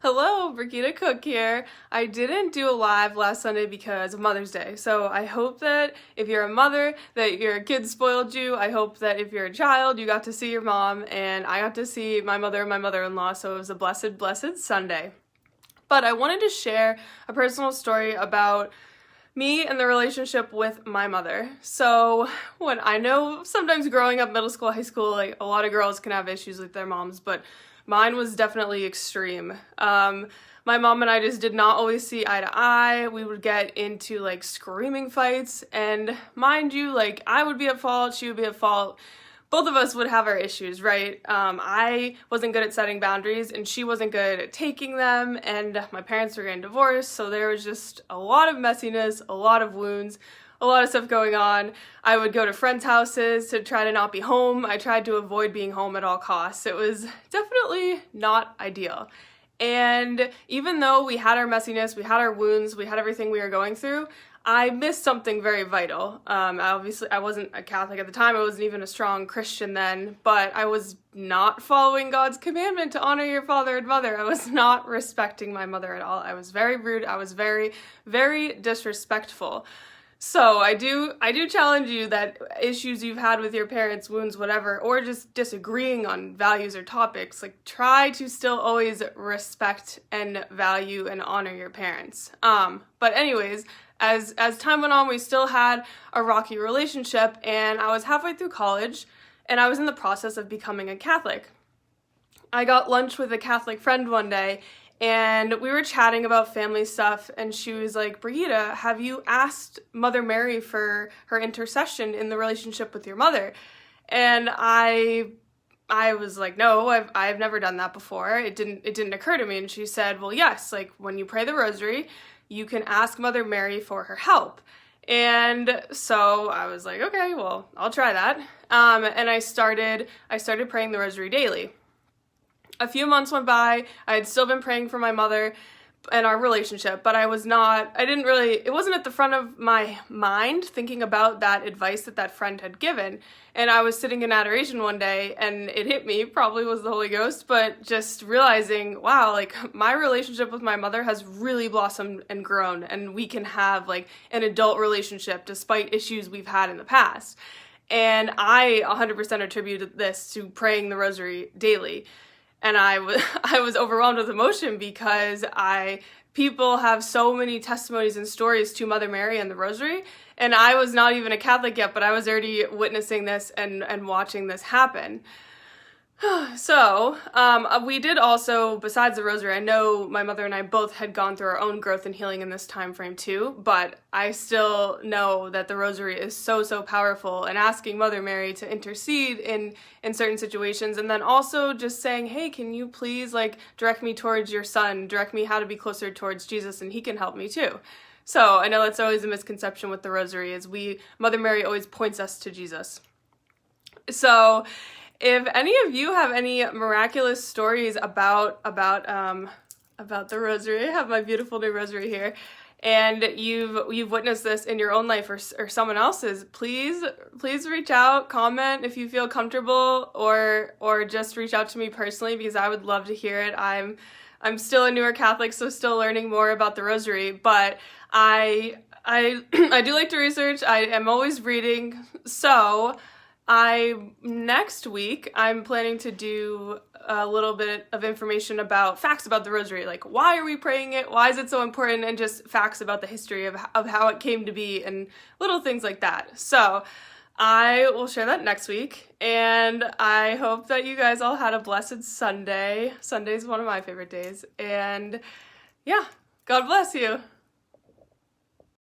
Hello, Brigitte Cook here. I didn't do a live last Sunday because of Mother's Day, so I hope that if you're a mother, that your kids spoiled you. I hope that if you're a child, you got to see your mom, and I got to see my mother and my mother-in-law, so it was a blessed, blessed Sunday. But I wanted to share a personal story about me and the relationship with my mother. So when I know sometimes growing up middle school, high school, like a lot of girls can have issues with their moms, but mine was definitely extreme. My mom and I just did not always see eye to eye. We would get into like screaming fights, and mind you, like I would be at fault, she would be at fault. Both of us would have our issues, right? I wasn't good at setting boundaries, and she wasn't good at taking them, and my parents were getting divorced, so there was just a lot of messiness, a lot of wounds, a lot of stuff going on. I would go to friends' houses to try to not be home. I tried to avoid being home at all costs. It was definitely not ideal. And even though we had our messiness, we had our wounds, we had everything we were going through, I missed something very vital. Obviously, I wasn't a Catholic at the time. I wasn't even a strong Christian then, but I was not following God's commandment to honor your father and mother. I was not respecting my mother at all. I was very rude. I was very, very disrespectful. So I do challenge you that issues you've had with your parents, wounds, whatever, or just disagreeing on values or topics, like try to still always respect and value and honor your parents. But anyways, as time went on, we still had a rocky relationship, and I was halfway through college, and I was in the process of becoming a Catholic. I got lunch with a Catholic friend one day, and we were chatting about family stuff, and she was like, Brigitte, have you asked Mother Mary for her intercession in the relationship with your mother? And I was like, no, I've never done that before. It didn't occur to me. And she said, well, yes, like when you pray the rosary, you can ask Mother Mary for her help. And so I was like, okay, well, I'll try that. And I started praying the rosary daily. A few months went by. I had still been praying for my mother and our relationship, but it wasn't at the front of my mind thinking about that advice that friend had given. And I was sitting in adoration one day, and it hit me, probably was the Holy Ghost, but just realizing, wow, like my relationship with my mother has really blossomed and grown, and we can have like an adult relationship despite issues we've had in the past. And I 100% attributed this to praying the rosary daily. And I was overwhelmed with emotion because people have so many testimonies and stories to Mother Mary and the Rosary, and I was not even a Catholic yet, but I was already witnessing this and watching this happen. So, we did also, besides the rosary, I know my mother and I both had gone through our own growth and healing in this time frame too, but I still know that the rosary is so, so powerful, and asking Mother Mary to intercede in certain situations, and then also just saying, hey, can you please like direct me towards your son, direct me how to be closer towards Jesus, and he can help me too. So I know that's always a misconception with the rosary, is Mother Mary always points us to Jesus. So if any of you have any miraculous stories about the rosary, I have my beautiful new rosary here, and you've witnessed this in your own life or someone else's, please reach out, comment if you feel comfortable, or just reach out to me personally, because I would love to hear it. I'm still a newer Catholic, so still learning more about the rosary, but I do like to research. I am always reading, so next week, I'm planning to do a little bit of information about facts about the rosary, like why are we praying it, why is it so important, and just facts about the history of how it came to be and little things like that. So I will share that next week, and I hope that you guys all had a blessed Sunday. Sunday's one of my favorite days, and yeah, God bless you.